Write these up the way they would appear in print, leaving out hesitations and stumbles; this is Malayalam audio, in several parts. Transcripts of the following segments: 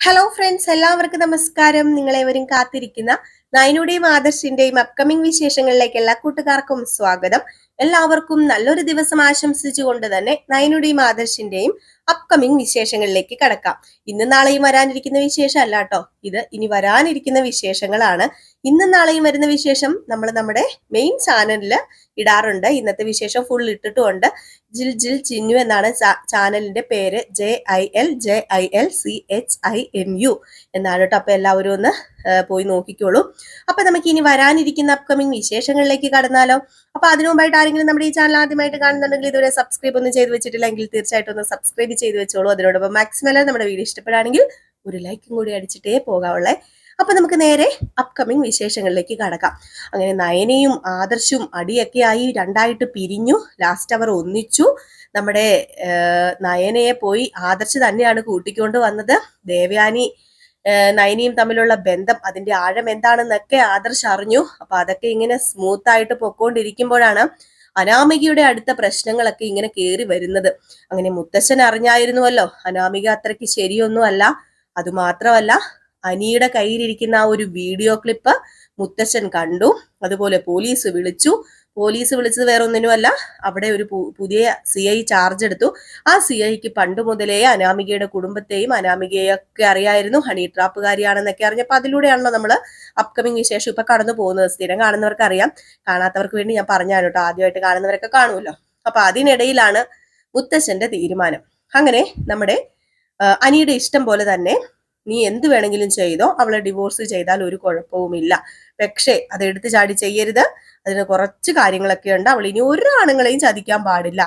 ഹലോ ഫ്രണ്ട്സ്, എല്ലാവർക്കും നമസ്കാരം. നിങ്ങളേവരും കാത്തിരിക്കുന്ന നയനുടെയും ആദർശിന്റെയും അപ്കമിംഗ് വിശേഷങ്ങളിലേക്ക് എല്ലാ കൂട്ടുകാർക്കും സ്വാഗതം. എല്ലാവർക്കും നല്ലൊരു ദിവസം ആശംസിച്ചുകൊണ്ട് തന്നെ നയനുടെയും ആദർശിന്റെയും അപ്കമിംഗ് വിശേഷങ്ങളിലേക്ക് കടക്കാം. ഇന്നും നാളെയും വരാനിരിക്കുന്ന വിശേഷം അല്ല കേട്ടോ, ഇത് ഇനി വരാനിരിക്കുന്ന വിശേഷങ്ങളാണ്. ഇന്നും നാളെയും വരുന്ന വിശേഷം നമ്മൾ നമ്മുടെ മെയിൻ ചാനലില് ഇടാറുണ്ട്. ഇന്നത്തെ വിശേഷം ഫുൾ ഇട്ടിട്ടുമുണ്ട്. ജിൽ ജിൽ ചിന്നു എന്നാണ് ചാനലിന്റെ പേര്. JILJILCHINU എന്നാണ് കേട്ടോ. അപ്പൊ എല്ലാവരും ഒന്ന് പോയി നോക്കിക്കോളൂ. അപ്പൊ നമുക്ക് ഇനി വരാനിരിക്കുന്ന അപ്കമിംഗ് വിശേഷങ്ങളിലേക്ക് കടന്നാലോ. അപ്പൊ അതിനു മുമ്പായിട്ട് ആരെങ്കിലും നമ്മുടെ ഈ ചാനൽ ആദ്യമായിട്ട് കാണുന്നുണ്ടെങ്കിൽ ഇതുവരെ സബ്സ്ക്രൈബ് ഒന്നും ചെയ്ത് വെച്ചിട്ടില്ലെങ്കിൽ തീർച്ചയായിട്ടും ഒന്ന് സബ്സ്ക്രൈബ് ചെയ്ത് വെച്ചോളൂ. അതിനോടൊപ്പം മാക്സിമം നമ്മുടെ വീഡിയോ ഇഷ്ടപ്പെടുകയാണെങ്കിൽ ഒരു ലൈക്കും കൂടി അടിച്ചിട്ടേ പോകാവുള്ളേ. അപ്പൊ നമുക്ക് നേരെ അപ്കമിംഗ് വിശേഷങ്ങളിലേക്ക് കടക്കാം. അങ്ങനെ നയനയും ആദർശും അടിയൊക്കെ ആയി രണ്ടായിട്ട് പിരിഞ്ഞു. ലാസ്റ്റ് അവർ ഒന്നിച്ചു. നമ്മുടെ നയനയെ പോയി ആദർശ് തന്നെയാണ് കൂട്ടിക്കൊണ്ട് വന്നത്. ദേവയാനി നയനിയും തമ്മിലുള്ള ബന്ധം, അതിന്റെ ആഴം എന്താണെന്നൊക്കെ ആദർശ് അറിഞ്ഞു. അപ്പൊ അതൊക്കെ ഇങ്ങനെ സ്മൂത്ത് ആയിട്ട് പൊക്കോണ്ടിരിക്കുമ്പോഴാണ് അനാമികയുടെ അടുത്ത പ്രശ്നങ്ങളൊക്കെ ഇങ്ങനെ കേറി വരുന്നത്. അങ്ങനെ മുത്തശ്ശൻ അറിഞ്ഞായിരുന്നുവല്ലോ അനാമിക അത്രയ്ക്ക് ശരിയൊന്നും അല്ല. അതുമാത്രമല്ല, അനിയുടെ കയ്യിലിരിക്കുന്ന ആ ഒരു വീഡിയോ ക്ലിപ്പ് മുത്തശ്ശൻ കണ്ടു. അതുപോലെ പോലീസ് വിളിച്ചത് വേറെ ഒന്നിനുമല്ല, അവിടെ ഒരു പുതിയ CI ചാർജ് എടുത്തു. ആ CIക്ക് പണ്ട് മുതലേ അനാമികയുടെ കുടുംബത്തെയും അനാമികയൊക്കെ അറിയായിരുന്നു. ഹണി ട്രാപ്പുകാരിയാണെന്നൊക്കെ അറിഞ്ഞപ്പോ അതിലൂടെയാണല്ലോ നമ്മൾ അപ്കമിംഗ് വിശേഷം ഇപ്പൊ കടന്നു പോകുന്നത്. സ്ഥിരം കാണുന്നവർക്ക് അറിയാം, കാണാത്തവർക്ക് വേണ്ടി ഞാൻ പറഞ്ഞാണ് കേട്ടോ. ആദ്യമായിട്ട് കാണുന്നവരൊക്കെ കാണുമല്ലോ. അപ്പൊ അതിനിടയിലാണ് മുത്തശ്ശന്റെ തീരുമാനം. അങ്ങനെ നമ്മുടെ അനിയുടെ ഇഷ്ടം പോലെ തന്നെ നീ എന്ത് വേണമെങ്കിലും ചെയ്തോ, അവളെ ഡിവോഴ്സ് ചെയ്താൽ ഒരു കുഴപ്പവുമില്ല. പക്ഷേ അത് എടുത്തു ചാടി ചെയ്യരുത്. അതിന് കുറച്ച് കാര്യങ്ങളൊക്കെ ഉണ്ട്. അവൾ ഇനി ഒരു ആണുങ്ങളെയും ചതിക്കാൻ പാടില്ല.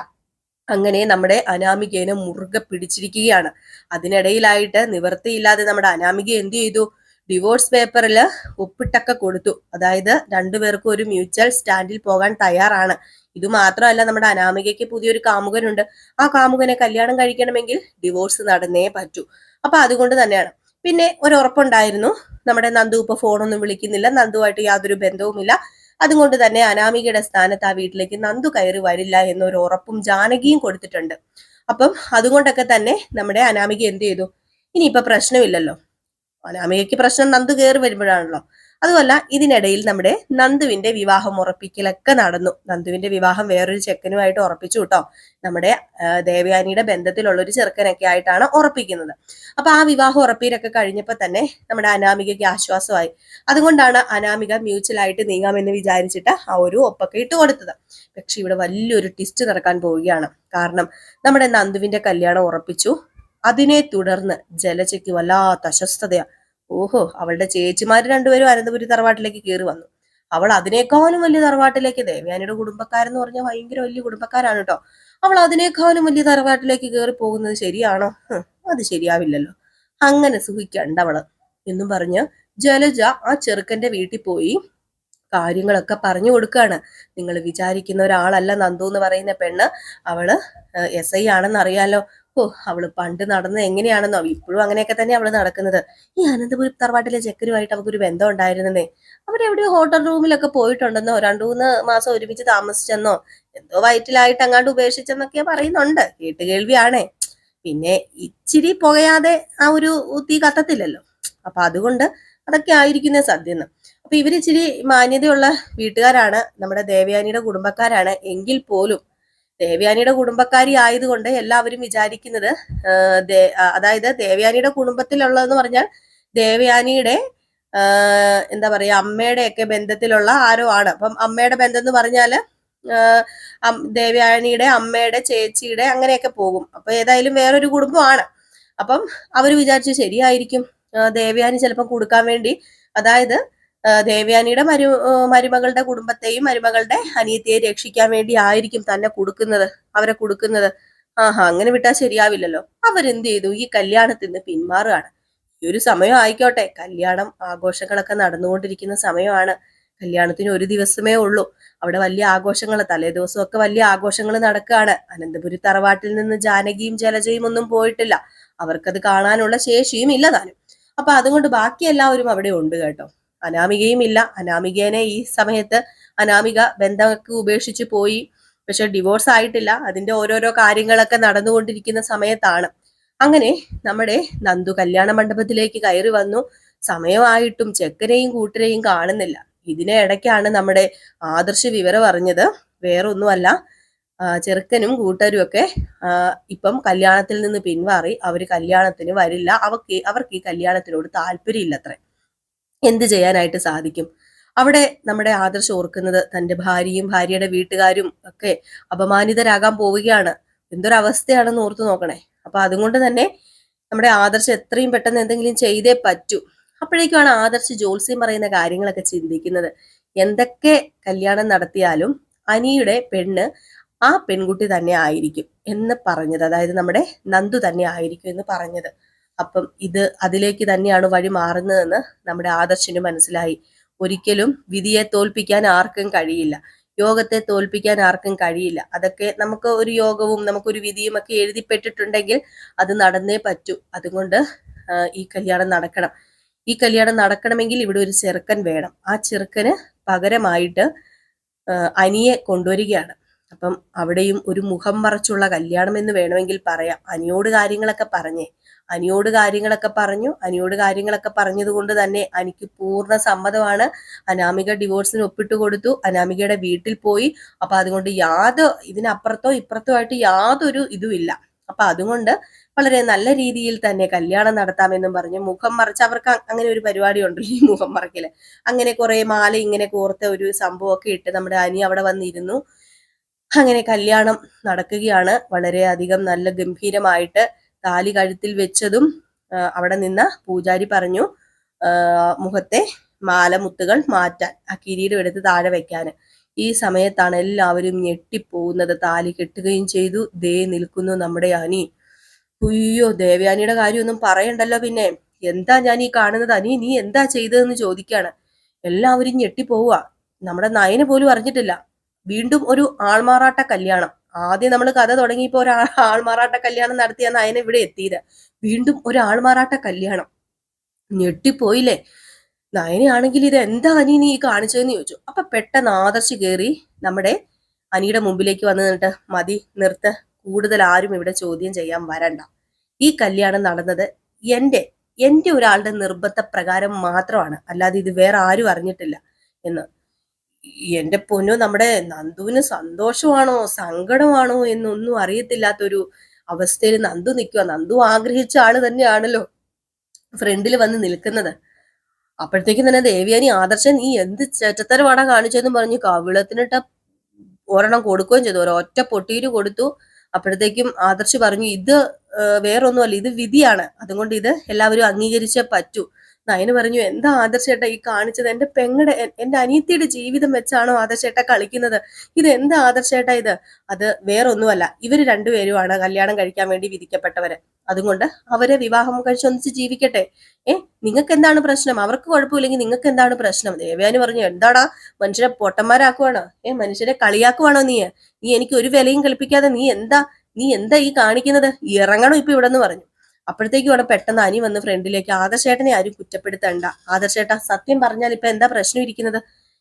അങ്ങനെ നമ്മുടെ അനാമികേനെ മുറുകെ പിടിച്ചിരിക്കുകയാണ്. അതിനിടയിലായിട്ട് നിവൃത്തിയില്ലാതെ നമ്മുടെ അനാമിക എന്ത് ചെയ്തു? ഡിവോഴ്സ് പേപ്പറിൽ ഒപ്പിട്ടൊക്കെ കൊടുത്തു. അതായത് രണ്ടുപേർക്കും ഒരു മ്യൂച്വൽ സ്റ്റാൻഡിൽ പോകാൻ തയ്യാറാണ്. ഇത് മാത്രമല്ല, നമ്മുടെ അനാമികയ്ക്ക് പുതിയൊരു കാമുകനുണ്ട്. ആ കാമുകനെ കല്യാണം കഴിക്കണമെങ്കിൽ ഡിവോഴ്സ് നടന്നേ പറ്റൂ. അപ്പൊ അതുകൊണ്ട് തന്നെയാണ്. പിന്നെ ഒരു ഉറപ്പുണ്ടായിരുന്നു, നമ്മുടെ നന്ദു ഇപ്പൊ ഫോണൊന്നും വിളിക്കുന്നില്ല, നന്ദുവായിട്ട് യാതൊരു ബന്ധവുമില്ല. അതുകൊണ്ട് തന്നെ അനാമികയുടെ സ്ഥാനത്ത് ആ വീട്ടിലേക്ക് നന്ദു കയറി വരില്ല എന്നൊരു ഉറപ്പും ജാനകിയും കൊടുത്തിട്ടുണ്ട്. അപ്പം അതുകൊണ്ടൊക്കെ തന്നെ നമ്മുടെ അനാമിക എന്ത് ചെയ്തു? ഇനിയിപ്പൊ പ്രശ്നമില്ലല്ലോ. അനാമികയ്ക്ക് പ്രശ്നം നന്ദു കയറി വരുമ്പോഴാണല്ലോ. അതുമല്ല, ഇതിനിടയിൽ നമ്മുടെ നന്ദുവിന്റെ വിവാഹം ഉറപ്പിക്കലൊക്കെ നടന്നു. നന്ദുവിന്റെ വിവാഹം വേറൊരു ചെക്കനുമായിട്ട് ഉറപ്പിച്ചു കേട്ടോ. നമ്മുടെ ദേവയാനിയുടെ ബന്ധത്തിലുള്ള ഒരു ചെറുക്കനൊക്കെ ആയിട്ടാണ് ഉറപ്പിക്കുന്നത്. അപ്പൊ ആ വിവാഹം ഉറപ്പിലൊക്കെ കഴിഞ്ഞപ്പോ തന്നെ നമ്മുടെ അനാമികയ്ക്ക് ആശ്വാസമായി. അതുകൊണ്ടാണ് അനാമിക മ്യൂച്വലായിട്ട് നീങ്ങാമെന്ന് വിചാരിച്ചിട്ട് ആ ഒരു ഒപ്പൊക്കെ ഇട്ട് കൊടുത്തത്. പക്ഷെ ഇവിടെ വലിയൊരു ട്വിസ്റ്റ് നടക്കാൻ പോവുകയാണ്. കാരണം നമ്മുടെ നന്ദുവിന്റെ കല്യാണം ഉറപ്പിച്ചു. അതിനെ തുടർന്ന് ജലജയ്ക്ക് വല്ലാത്ത അസ്വസ്ഥതയാ. ഓഹോ, അവളുടെ ചേച്ചിമാര് രണ്ടുപേരും അനന്തപുരി തറവാട്ടിലേക്ക് കയറി വന്നു. അവൾ അതിനേക്കാളും വലിയ തറവാട്ടിലേക്ക്, ദേവയാനിയുടെ കുടുംബക്കാരെന്ന് പറഞ്ഞാൽ ഭയങ്കര വലിയ കുടുംബക്കാരാണ് കേട്ടോ. അവൾ അതിനേക്കാളും വലിയ തറവാട്ടിലേക്ക് കയറി പോകുന്നത് ശരിയാണോ? അത് ശരിയാവില്ലല്ലോ. അങ്ങനെ സുഖിക്കണ്ടവള് എന്നും പറഞ്ഞ് ജലജ ആ ചെറുക്കന്റെ വീട്ടിൽ പോയി കാര്യങ്ങളൊക്കെ പറഞ്ഞു കൊടുക്കുകയാണ്. നിങ്ങൾ വിചാരിക്കുന്ന ഒരാളല്ല നന്ദു എന്ന് പറയുന്ന പെണ്ണ്. അവള് SI ആണെന്ന് അറിയാലോ. അവള് പണ്ട് നടന്നത് എങ്ങനെയാണെന്നോ, ഇപ്പോഴും അങ്ങനെയൊക്കെ തന്നെ അവള് നടക്കുന്നത്. ഈ അനന്തപുരം തറവാട്ടിലെ ചെക്കനുമായിട്ട് അവൾക്കൊരു ബന്ധം ഉണ്ടായിരുന്നേ. അവരെവിടെയോ ഹോട്ടൽ റൂമിലൊക്കെ പോയിട്ടുണ്ടെന്നോ, 2-3 മാസം ഒരുമിച്ച് താമസിച്ചെന്നോ, എന്തോ വയറ്റിലായിട്ട് അങ്ങാണ്ട് ഉപേക്ഷിച്ചെന്നൊക്കെ പറയുന്നുണ്ട്. കേട്ടുകേൾവിയാണേ. പിന്നെ ഇച്ചിരി പുകയാതെ ആ ഒരു തീ കത്തത്തില്ലല്ലോ. അപ്പൊ അതുകൊണ്ട് അതൊക്കെ ആയിരിക്കുന്നേ സത്യം. അപ്പൊ ഇവരിച്ചിരി മാന്യതയുള്ള വീട്ടുകാരാണ്, നമ്മുടെ ദേവയാനിയുടെ കുടുംബക്കാരാണ്. എങ്കിൽ പോലും ദേവയാനിയുടെ കുടുംബക്കാരി ആയതുകൊണ്ട് എല്ലാവരും വിചാരിക്കുന്നത്, അതായത് ദേവയാനിയുടെ കുടുംബത്തിലുള്ളതെന്ന് പറഞ്ഞാൽ ദേവയാനിയുടെ എന്താ പറയാ, അമ്മയുടെ ഒക്കെ ബന്ധത്തിലുള്ള ആരോ ആണ്. അപ്പം അമ്മയുടെ ബന്ധം എന്ന് പറഞ്ഞാല് ദേവയാനിയുടെ അമ്മയുടെ ചേച്ചിയുടെ അങ്ങനെയൊക്കെ പോകും. അപ്പൊ ഏതായാലും വേറൊരു കുടുംബമാണ്. അപ്പം അവര് വിചാരിച്ചു ശരിയായിരിക്കും, ദേവയാനി ചിലപ്പം കൊടുക്കാൻ വേണ്ടി, അതായത് ദേവയാനിയുടെ മരുമകളുടെ കുടുംബത്തെയും മരുമകളുടെ അനിയത്തെയും രക്ഷിക്കാൻ വേണ്ടി ആയിരിക്കും തന്നെ കൊടുക്കുന്നത്, അവരെ കൊടുക്കുന്നത്. അങ്ങനെ വിട്ടാൽ ശരിയാവില്ലല്ലോ. അവരെന്ത് ചെയ്തു? ഈ കല്യാണത്തിൽ നിന്ന് പിന്മാറുകയാണ്. ഈ ഒരു സമയം ആയിക്കോട്ടെ, കല്യാണം ആഘോഷങ്ങളൊക്കെ നടന്നുകൊണ്ടിരിക്കുന്ന സമയമാണ്. കല്യാണത്തിന് ഒരു ദിവസമേ ഉള്ളൂ. അവിടെ വലിയ ആഘോഷങ്ങൾ, തലേദിവസമൊക്കെ വലിയ ആഘോഷങ്ങൾ നടക്കുകയാണ്. അനന്തപുരി തറവാട്ടിൽ നിന്ന് ജാനകിയും ജലജയും ഒന്നും പോയിട്ടില്ല. അവർക്കത് കാണാനുള്ള ശേഷിയും ഇല്ല താനും. അപ്പൊ അതുകൊണ്ട് ബാക്കി എല്ലാവരും അവിടെ ഉണ്ട് കേട്ടോ. അനാമികയും ഇല്ല. അനാമികേനെ ഈ സമയത്ത് അനാമിക ബന്ധമൊക്കെ ഉപേക്ഷിച്ച് പോയി. പക്ഷെ ഡിവോഴ്സ് ആയിട്ടില്ല. അതിന്റെ ഓരോരോ കാര്യങ്ങളൊക്കെ നടന്നുകൊണ്ടിരിക്കുന്ന സമയത്താണ്. അങ്ങനെ നമ്മുടെ നന്ദു കല്യാണ മണ്ഡപത്തിലേക്ക് കയറി വന്നു. സമയമായിട്ടും ചെക്കനെയും കൂട്ടരെയും കാണുന്നില്ല. ഇതിനെ ഇടയ്ക്കാണ് നമ്മുടെ ആദർശ് വിവരം അറിഞ്ഞത്. വേറൊന്നുമല്ല, ചെറുക്കനും കൂട്ടരും ഒക്കെ ഇപ്പം കല്യാണത്തിൽ നിന്ന് പിന്മാറി. അവര് കല്യാണത്തിന് വരില്ല. അവർക്ക് ഈ കല്യാണത്തിനോട് താല്പര്യമില്ലത്രേ. എന്ത് ചെയ്യാനായിട്ട് സാധിക്കും? അവിടെ നമ്മുടെ ആദർശ് ഓർക്കുന്നത് തന്റെ ഭാര്യയും ഭാര്യയുടെ വീട്ടുകാരും ഒക്കെ അപമാനിതരാകാൻ പോവുകയാണ്. എന്തൊരവസ്ഥയാണെന്ന് ഓർത്തു നോക്കണേ. അപ്പൊ അതുകൊണ്ട് തന്നെ നമ്മുടെ ആദർശ് എത്രയും പെട്ടെന്ന് എന്തെങ്കിലും ചെയ്തേ പറ്റൂ. അപ്പോഴേക്കുമാണ് ആദർശ് ജോത്സ്യം പറയുന്ന കാര്യങ്ങളൊക്കെ ചിന്തിക്കുന്നത്. എന്തൊക്കെ കല്യാണം നടത്തിയാലും അനിയുടെ പെണ്ണ് ആ പെൺകുട്ടി തന്നെ ആയിരിക്കും എന്ന് പറഞ്ഞത്, അതായത് നമ്മുടെ നന്ദു തന്നെ ആയിരിക്കും എന്ന് പറഞ്ഞത്. അപ്പം ഇത് അതിലേക്ക് തന്നെയാണ് വഴി മാറുന്നതെന്ന് നമ്മുടെ ആദർശിന് മനസ്സിലായി. ഒരിക്കലും വിധിയെ തോൽപ്പിക്കാൻ ആർക്കും കഴിയില്ല, യോഗത്തെ തോൽപ്പിക്കാൻ ആർക്കും കഴിയില്ല. അതൊക്കെ നമുക്ക് ഒരു യോഗവും നമുക്കൊരു വിധിയും ഒക്കെ എഴുതിപ്പെട്ടിട്ടുണ്ടെങ്കിൽ അത് നടന്നേ പറ്റൂ. അതുകൊണ്ട് ഈ കല്യാണം നടക്കണം. ഈ കല്യാണം നടക്കണമെങ്കിൽ ഇവിടെ ഒരു ചെറുക്കൻ വേണം. ആ ചെറുക്കന് പകരമായിട്ട് അനിയെ കൊണ്ടുവരികയാണ്. അപ്പം അവിടെയും ഒരു മുഖം മറച്ചുള്ള കല്യാണം എന്ന് വേണമെങ്കിൽ പറയാം. അനിയോട് കാര്യങ്ങളൊക്കെ പറഞ്ഞത് കൊണ്ട് തന്നെ എനിക്ക് പൂർണ്ണ സമ്മതമാണ്. അനാമിക ഡിവോഴ്സിന് ഒപ്പിട്ട് കൊടുത്തു. അനാമികയുടെ വീട്ടിൽ പോയി. അപ്പൊ അതുകൊണ്ട് ഇതിനപ്പുറത്തോ ഇപ്പുറത്തോ ആയിട്ട് യാതൊരു ഇതുമില്ല. അപ്പൊ അതുകൊണ്ട് വളരെ നല്ല രീതിയിൽ തന്നെ കല്യാണം നടത്താമെന്നും പറഞ്ഞ് മുഖം മറച്ച്, അവർക്ക് അങ്ങനെ ഒരു പരിപാടി ഉണ്ടല്ലോ ഈ മുഖം മറക്കല്. അങ്ങനെ കുറെ മാല ഇങ്ങനെ കോർത്ത ഒരു സംഭവമൊക്കെ ഇട്ട് നമ്മുടെ അനി അവിടെ വന്നിരുന്നു. അങ്ങനെ കല്യാണം നടക്കുകയാണ്. വളരെയധികം നല്ല ഗംഭീരമായിട്ട് താലി കഴുത്തിൽ വെച്ചതും അവിടെ നിന്ന പൂജാരി പറഞ്ഞു മുഖത്തെ മാലമുത്തുകൾ മാറ്റാൻ, ആ കിരീടം എടുത്ത് താഴെ വെക്കാന്. ഈ സമയത്താണ് എല്ലാവരും ഞെട്ടിപ്പോകുന്നത്. താലി കെട്ടുകയും ചെയ്തു. ദേ നിൽക്കുന്നു നമ്മുടെ അനി. ഉയ്യോ, ദേവയാനിയുടെ കാര്യമൊന്നും പറയണ്ടല്ലോ. പിന്നെ എന്താ ഞാൻ ഈ കാണുന്നത്? അനി, നീ എന്താ ചെയ്തതെന്ന് ചോദിക്കാണ്. എല്ലാവരും ഞെട്ടിപ്പോവുക. നമ്മുടെ നയന് പോലും അറിഞ്ഞിട്ടില്ല. വീണ്ടും ഒരു ആൾമാറാട്ട കല്യാണം. ആദ്യം നമ്മൾ കഥ തുടങ്ങിയപ്പോ ഒരു ആൾമാറാട്ട കല്യാണം നടത്തിയ നയന ഇവിടെ എത്തിയത്. വീണ്ടും ഒരു ആൾമാറാട്ട കല്യാണം. ഞെട്ടിപ്പോയില്ലേ? നയനയാണെങ്കിൽ ഇത് എന്താ അനി നീ കാണിച്ചതെന്ന് ചോദിച്ചു. അപ്പൊ പെട്ടെന്ന് ആദർശ് കയറി നമ്മുടെ അനിയുടെ മുമ്പിലേക്ക് വന്ന് നിന്നിട്ട്, മതി, നിർത്ത്, കൂടുതൽ ആരും ഇവിടെ ചോദ്യം ചെയ്യാൻ വരണ്ട. ഈ കല്യാണം നടന്നത് എന്റെ ഒരാളുടെ നിർബന്ധ പ്രകാരം മാത്രമാണ്, അല്ലാതെ ഇത് വേറെ ആരും അറിഞ്ഞിട്ടില്ല എന്ന്. എന്റെ പൊന്നു, നമ്മുടെ നന്ദുവിന് സന്തോഷമാണോ സങ്കടമാണോ എന്നൊന്നും അറിയത്തില്ലാത്തൊരു അവസ്ഥയിൽ നന്ദു നിൽക്കുക. നന്ദു ആഗ്രഹിച്ച ആള് തന്നെയാണല്ലോ ഫ്രണ്ടിൽ വന്ന് നിൽക്കുന്നത്. അപ്പോഴത്തേക്കും തന്നെ ദേവയാനി, ആദർശൻ നീ എന്ത് ചേറ്റത്തരവാടാ കാണിച്ചതെന്ന് പറഞ്ഞു കവിളത്തിനിട്ട ഒരെണ്ണം കൊടുക്കുകയും ചെയ്തു. ഒരൊറ്റ പൊട്ടിയിട്ട് കൊടുത്തു. അപ്പോഴത്തേക്കും ആദർശ് പറഞ്ഞു, ഇത് വേറൊന്നുമല്ല, ഇത് വിധിയാണ്, അതുകൊണ്ട് ഇത് എല്ലാവരും അംഗീകരിച്ചേ പറ്റൂ. നയന് പറഞ്ഞു, എന്താ ആദർശേട്ട ഈ കാണിച്ചത്? എന്റെ അനിയത്തിയുടെ ജീവിതം വെച്ചാണോ ആദർശേട്ട കളിക്കുന്നത്? ഇത് എന്താ ആദർശേട്ട ഇത്? അത് വേറൊന്നുമല്ല, ഇവര് രണ്ടുപേരുമാണ് കല്യാണം കഴിക്കാൻ വേണ്ടി വിധിക്കപ്പെട്ടവര്. അതുകൊണ്ട് അവരെ വിവാഹം കഴിച്ചൊന്നിച്ച് ജീവിക്കട്ടെ. നിങ്ങൾക്ക് എന്താണ് പ്രശ്നം? അവർക്ക് കുഴപ്പമില്ലെങ്കിൽ നിങ്ങൾക്ക് എന്താണ് പ്രശ്നം? ദേവയാനി പറഞ്ഞു, എന്താടാ മനുഷ്യരെ പൊട്ടന്മാരാക്കുവാണോ? മനുഷ്യരെ കളിയാക്കുവാണോ നീ എനിക്ക് ഒരു വിലയും കൽപ്പിക്കാതെ നീ എന്താ ഈ കാണിക്കുന്നത്? ഇറങ്ങണോ ഇപ്പൊ ഇവിടെ എന്ന് പറഞ്ഞു. അപ്പോഴത്തേക്കും അവിടെ പെട്ടെന്ന് അനി വന്ന് ഫ്രണ്ടിലേക്ക്, ആദർശേട്ടനെ ആരും കുറ്റപ്പെടുത്തണ്ട. ആദർശേട്ട, സത്യം പറഞ്ഞാൽ ഇപ്പൊ എന്താ പ്രശ്നം ഇരിക്കുന്നത്?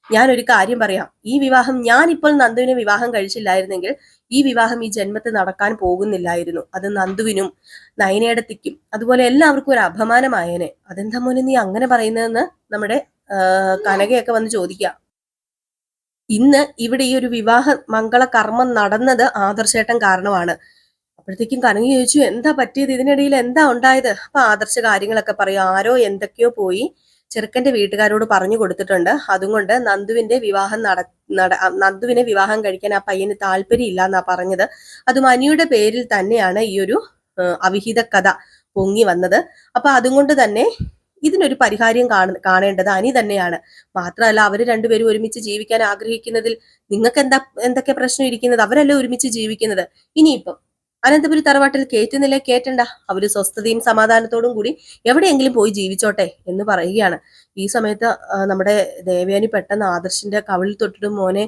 ഞാനൊരു കാര്യം പറയാം. ഈ വിവാഹം, ഞാനിപ്പോൾ നന്ദുവിനെ വിവാഹം കഴിച്ചില്ലായിരുന്നെങ്കിൽ ഈ വിവാഹം ഈ ജന്മത്തിൽ നടക്കാൻ പോകുന്നില്ലായിരുന്നു. അത് നന്ദുവിനും നയനേടത്തിക്കും അതുപോലെ എല്ലാവർക്കും ഒരു അപമാനമായേനെ. അതെന്താ മോനെ നീ അങ്ങനെ പറയുന്നതെന്ന് നമ്മുടെ കനകയൊക്കെ വന്ന് ചോദിക്കുക. ഇന്ന് ഇവിടെ ഈ ഒരു വിവാഹ മംഗള കർമ്മം നടന്നത് ആദർശേട്ടൻ കാരണമാണ്. അപ്പോഴത്തേക്കും കനക ചോദിച്ചു, എന്താ പറ്റിയത്? ഇതിനിടയിൽ എന്താ ഉണ്ടായത്? അപ്പൊ ആദർശ കാര്യങ്ങളൊക്കെ പറയും. ആരോ എന്തൊക്കെയോ പോയി ചെറുക്കന്റെ വീട്ടുകാരോട് പറഞ്ഞു കൊടുത്തിട്ടുണ്ട്. അതുകൊണ്ട് നന്ദുവിനെ വിവാഹം കഴിക്കാൻ ആ പയ്യന് താല്പര്യമില്ല എന്നാ പറഞ്ഞത്. അതും അനിയുടെ പേരിൽ തന്നെയാണ് ഈ ഒരു അവിഹിത കഥ പൊങ്ങി വന്നത്. അപ്പൊ അതുകൊണ്ട് തന്നെ ഇതിനൊരു പരിഹാരം കാണേണ്ടത് അനി തന്നെയാണ്. മാത്രമല്ല, അവര് രണ്ടുപേരും ഒരുമിച്ച് ജീവിക്കാൻ ആഗ്രഹിക്കുന്നതിൽ നിങ്ങൾക്ക് എന്തൊക്കെ പ്രശ്നം ഇരിക്കുന്നത്? അവരല്ലേ ഒരുമിച്ച് ജീവിക്കുന്നത്. ഇനിയിപ്പം അനന്തപുരി തറവാട്ടിൽ കേറ്റുന്നില്ല, കേറ്റണ്ട. അവര് സ്വസ്ഥതയും സമാധാനത്തോടും കൂടി എവിടെയെങ്കിലും പോയി ജീവിച്ചോട്ടെ എന്ന് പറയുകയാണ്. ഈ സമയത്ത് നമ്മുടെ ദേവയാനി പെട്ടെന്ന് ആദർശിന്റെ കവിളിൽ തൊട്ടിട്ട്, മോനെ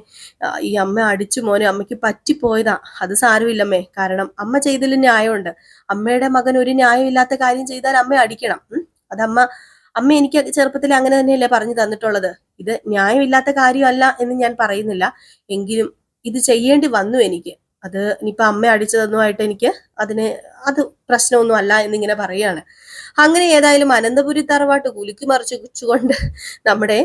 ഈ അമ്മ അടിച്ചു മോനെ, അമ്മയ്ക്ക് പറ്റിപ്പോയതാ, അത് സാരമില്ലമ്മേ, കാരണം അമ്മ ചെയ്തതിൽ ന്യായമുണ്ട്. അമ്മയുടെ മകൻ ഒരു ന്യായമില്ലാത്ത കാര്യം ചെയ്താൽ അമ്മ അടിക്കണം. അമ്മ എനിക്ക് ചെറുപ്പത്തിൽ അങ്ങനെ തന്നെയല്ലേ പറഞ്ഞു തന്നിട്ടുള്ളത്. ഇത് ന്യായമില്ലാത്ത കാര്യമല്ല എന്ന് ഞാൻ പറയുന്നില്ല, എങ്കിലും ഇത് ചെയ്യേണ്ടി വന്നു എനിക്ക്. അത് ഇനിയിപ്പൊ അമ്മ അടിച്ചതൊന്നുമായിട്ട് എനിക്ക് അത് പ്രശ്നമൊന്നും അല്ല എന്നിങ്ങനെ പറയാണ്. അങ്ങനെ ഏതായാലും അനന്തപുരി തറവാട്ട് കുലുക്കി മറിച്ചുകൊണ്ട് നമ്മുടെ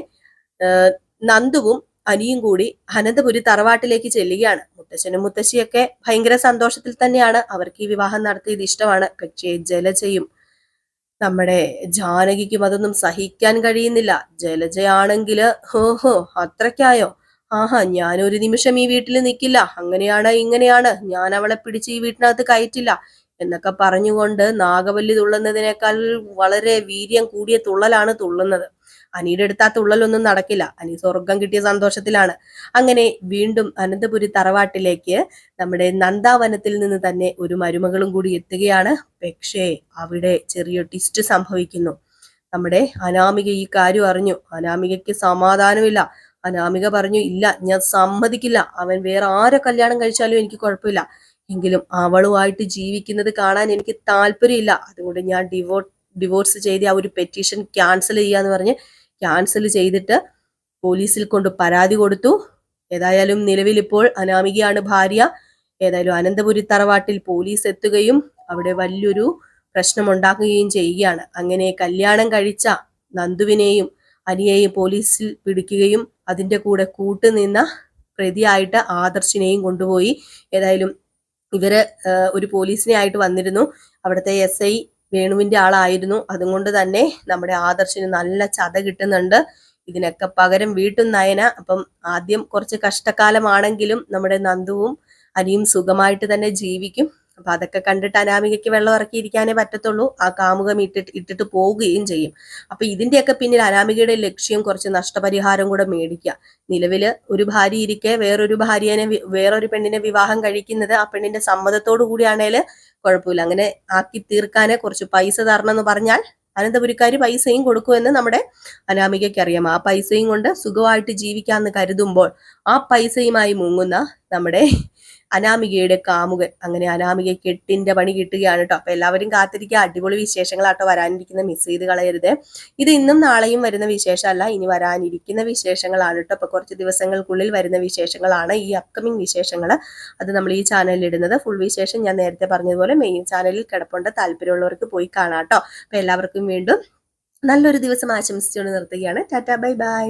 നന്ദുവും അനിയും കൂടി അനന്തപുരി തറവാട്ടിലേക്ക് ചെല്ലുകയാണ്. മുത്തശ്ശനും മുത്തശ്ശിയൊക്കെ ഭയങ്കര സന്തോഷത്തിൽ തന്നെയാണ്. അവർക്ക് ഈ വിവാഹം നടത്തിയത് ഇഷ്ടമാണ്. പക്ഷേ ജലജയും നമ്മുടെ ജാനകിക്കും അതൊന്നും സഹിക്കാൻ കഴിയുന്നില്ല. ജലജയാണെങ്കില് ഹോഹോ അത്രയ്ക്കായോ, ആഹാ ഞാനൊരു നിമിഷം ഈ വീട്ടിൽ നിൽക്കില്ല, അങ്ങനെയാണ് ഇങ്ങനെയാണ്, ഞാൻ അവളെ പിടിച്ച് ഈ വീട്ടിനകത്ത് കയറ്റില്ല എന്നൊക്കെ പറഞ്ഞുകൊണ്ട് നാഗവല്ലി തുള്ളുന്നതിനേക്കാൾ വളരെ വീര്യം കൂടിയ തുള്ളലാണ് തുള്ളുന്നത്. അനിയുടെ അടുത്ത് ആ തുള്ളലൊന്നും നടക്കില്ല. അനി സ്വർഗം കിട്ടിയ സന്തോഷത്തിലാണ്. അങ്ങനെ വീണ്ടും അനന്തപുരി തറവാട്ടിലേക്ക് നമ്മുടെ നന്ദാവനത്തിൽ നിന്ന് തന്നെ ഒരു മരുമകളും കൂടി എത്തുകയാണ്. പക്ഷേ അവിടെ ചെറിയ ട്വിസ്റ്റ് സംഭവിക്കുന്നു. നമ്മുടെ അനാമിക ഈ കാര്യം അറിഞ്ഞു. അനാമികയ്ക്ക് സമാധാനമില്ല. അനാമിക പറഞ്ഞു, ഇല്ല ഞാൻ സമ്മതിക്കില്ല, അവൻ വേറെ ആരെ കല്യാണം കഴിച്ചാലും എനിക്ക് കുഴപ്പമില്ല, എങ്കിലും അവളുമായിട്ട് ജീവിക്കുന്നത് കാണാൻ എനിക്ക് താല്പര്യമില്ല, അതുകൊണ്ട് ഞാൻ ഡിവോഴ്സ് ചെയ്ത് ആ ഒരു പെറ്റീഷൻ ക്യാൻസൽ ചെയ്യാന്ന് പറഞ്ഞ് ക്യാൻസൽ ചെയ്തിട്ട് പോലീസിൽ കൊണ്ട് പരാതി കൊടുത്തു. ഏതായാലും നിലവിൽ ഇപ്പോൾ അനാമികയാണ് ഭാര്യ. ഏതായാലും അനന്തപുരി തറവാട്ടിൽ പോലീസ് എത്തുകയും അവിടെ വലിയൊരു പ്രശ്നമുണ്ടാക്കുകയും ചെയ്യുകയാണ്. അങ്ങനെ കല്യാണം കഴിച്ച നന്ദുവിനെയും അനിയെയും പോലീസിൽ പിടിക്കുകയും അതിന്റെ കൂടെ കൂട്ടുനിന്ന പ്രതിയായിട്ട് ആദർശിനെയും കൊണ്ടുപോയി. ഏതായാലും ഇവര് ഒരു പോലീസിനെ ആയിട്ട് വന്നിരുന്നു. അവിടുത്തെ SI വേണുവിന്റെ ആളായിരുന്നു. അതുകൊണ്ട് തന്നെ നമ്മുടെ ആദർശിന് നല്ല ചത കിട്ടുന്നുണ്ട്. ഇതിനൊക്കെ പകരം വീട്ടും നയന. അപ്പം ആദ്യം കുറച്ച് കഷ്ടകാലമാണെങ്കിലും നമ്മുടെ നന്ദുവും അനിയും സുഖമായിട്ട് തന്നെ ജീവിക്കും. അപ്പൊ അതൊക്കെ കണ്ടിട്ട് അനാമികയ്ക്ക് വെള്ളം ഇറക്കിയിരിക്കാനേ പറ്റത്തുള്ളൂ. ആ കാമുകം ഇട്ടിട്ട് പോവുകയും ചെയ്യും. അപ്പൊ ഇതിന്റെയൊക്കെ പിന്നിൽ അനാമികയുടെ ലക്ഷ്യം കുറച്ച് നഷ്ടപരിഹാരം കൂടെ മേടിക്കുക. നിലവില് ഒരു ഭാര്യ ഇരിക്കെ വേറൊരു പെണ്ണിനെ വിവാഹം കഴിക്കുന്നത് ആ പെണ്ണിന്റെ സമ്മതത്തോടു കൂടിയാണേല് കുഴപ്പമില്ല. അങ്ങനെ ആക്കി തീർക്കാന് കുറച്ച് പൈസ തരണം എന്ന് പറഞ്ഞാൽ അനന്തപുരിക്കാര് പൈസയും കൊടുക്കുമെന്ന് നമ്മുടെ അനാമികയ്ക്ക് അറിയാം. ആ പൈസയും കൊണ്ട് സുഖമായിട്ട് ജീവിക്കാന്ന് കരുതുമ്പോൾ ആ പൈസയുമായി മുങ്ങുന്ന നമ്മുടെ അനാമികയുടെ കാമുകൻ. അങ്ങനെ അനാമികയ്ക്ക് 8ന്റെ പണി കിട്ടുകയാണ് കേട്ടോ. അപ്പൊ എല്ലാവരും കാത്തിരിക്കുക. അടിപൊളി വിശേഷങ്ങളാട്ടോ വരാനിരിക്കുന്ന, മിസ് ചെയ്ത് കളയരുത്. ഇത് ഇന്നും നാളെയും വരുന്ന വിശേഷമല്ല, ഇനി വരാനിരിക്കുന്ന വിശേഷങ്ങളാണ് കേട്ടോ. അപ്പൊ കുറച്ച് ദിവസങ്ങൾക്കുള്ളിൽ വരുന്ന വിശേഷങ്ങളാണ് ഈ അപ്കമിങ് വിശേഷങ്ങൾ. അത് നമ്മൾ ഈ ചാനലിൽ ഇടുന്നത്. ഫുൾ വിശേഷം ഞാൻ നേരത്തെ പറഞ്ഞതുപോലെ മെയിൻ ചാനലിൽ കിടപ്പുണ്ട്, താല്പര്യമുള്ളവർക്ക് പോയി കാണാം കേട്ടോ. അപ്പൊ എല്ലാവർക്കും വീണ്ടും നല്ലൊരു ദിവസം ആശംസിച്ചുകൊണ്ട് നിർത്തുകയാണ്. Tata bye bye.